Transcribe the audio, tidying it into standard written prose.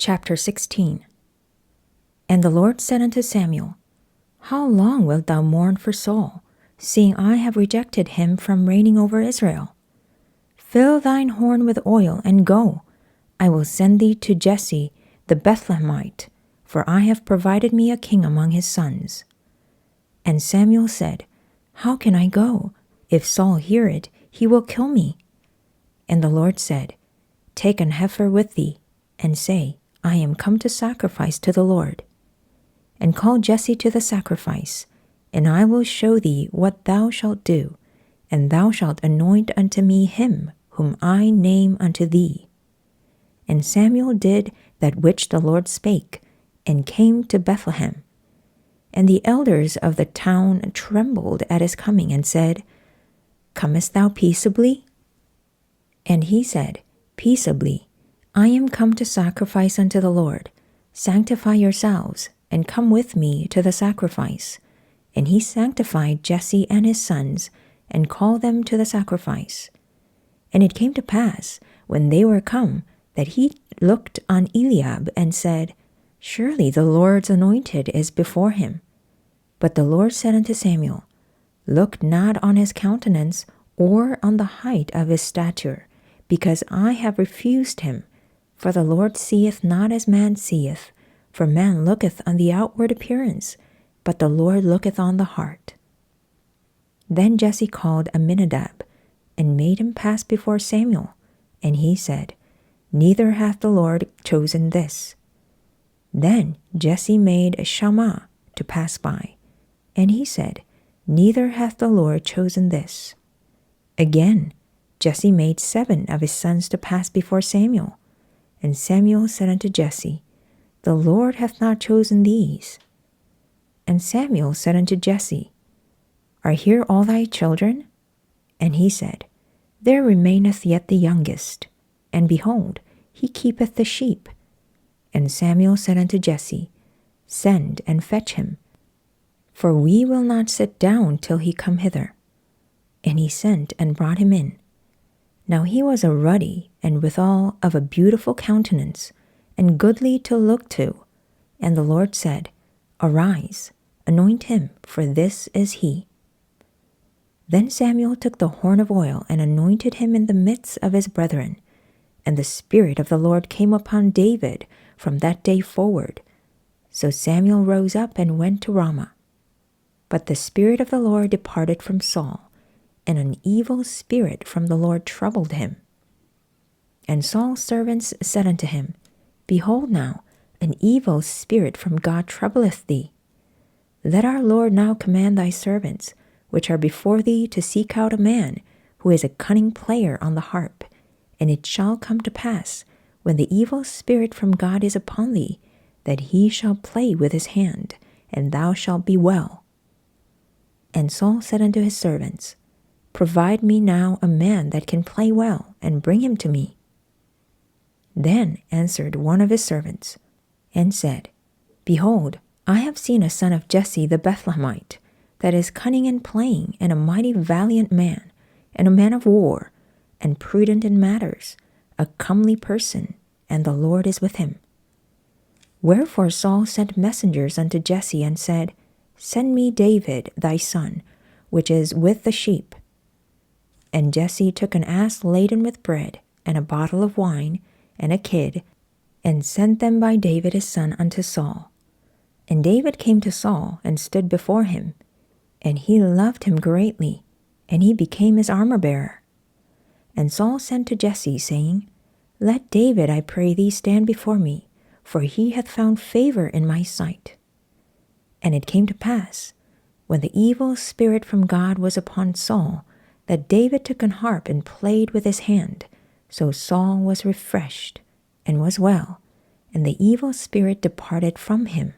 Chapter 16. And the Lord said unto Samuel, How long wilt thou mourn for Saul, seeing I have rejected him from reigning over Israel? Fill thine horn with oil, and go. I will send thee to Jesse the Bethlehemite, for I have provided me a king among his sons. And Samuel said, How can I go? If Saul hear it, he will kill me. And the Lord said, Take an heifer with thee, and say, I am come to sacrifice to the Lord. And call Jesse to the sacrifice, and I will show thee what thou shalt do, and thou shalt anoint unto me him whom I name unto thee. And Samuel did that which the Lord spake, and came to Bethlehem. And the elders of the town trembled at his coming, and said, Comest thou peaceably? And he said, Peaceably. I am come to sacrifice unto the Lord. Sanctify yourselves, and come with me to the sacrifice. And he sanctified Jesse and his sons, and called them to the sacrifice. And it came to pass, when they were come, that he looked on Eliab, and said, Surely the Lord's anointed is before him. But the Lord said unto Samuel, Look not on his countenance, or on the height of his stature, because I have refused him. For the Lord seeth not as man seeth, for man looketh on the outward appearance, but the Lord looketh on the heart. Then Jesse called Amminadab, and made him pass before Samuel. And he said, Neither hath the Lord chosen this. Then Jesse made Shammah to pass by. And he said, Neither hath the Lord chosen this. Again Jesse made 7 of his sons to pass before Samuel. And Samuel said unto Jesse, The Lord hath not chosen these. And Samuel said unto Jesse, Are here all thy children? And he said, There remaineth yet the youngest, and behold, he keepeth the sheep. And Samuel said unto Jesse, Send and fetch him, for we will not sit down till he come hither. And he sent and brought him in. Now he was a ruddy, and withal of a beautiful countenance, and goodly to look to. And the Lord said, Arise, anoint him, for this is he. Then Samuel took the horn of oil, and anointed him in the midst of his brethren. And the Spirit of the Lord came upon David from that day forward. So Samuel rose up and went to Ramah. But the Spirit of the Lord departed from Saul, and an evil spirit from the Lord troubled him. And Saul's servants said unto him, Behold now, an evil spirit from God troubleth thee. Let our Lord now command thy servants, which are before thee, to seek out a man who is a cunning player on the harp. And it shall come to pass, when the evil spirit from God is upon thee, that he shall play with his hand, and thou shalt be well. And Saul said unto his servants, Provide me now a man that can play well, and bring him to me. Then answered one of his servants, and said, Behold, I have seen a son of Jesse the Bethlehemite, that is cunning in playing, and a mighty valiant man, and a man of war, and prudent in matters, a comely person, and the Lord is with him. Wherefore Saul sent messengers unto Jesse, and said, Send me David thy son, which is with the sheep. And Jesse took an ass laden with bread, and a bottle of wine, and a kid, and sent them by David his son unto Saul. And David came to Saul, and stood before him. And he loved him greatly, and he became his armor-bearer. And Saul sent to Jesse, saying, Let David, I pray thee, stand before me, for he hath found favor in my sight. And it came to pass, when the evil spirit from God was upon Saul, that David took an harp and played with his hand. So Saul was refreshed, and was well, and the evil spirit departed from him.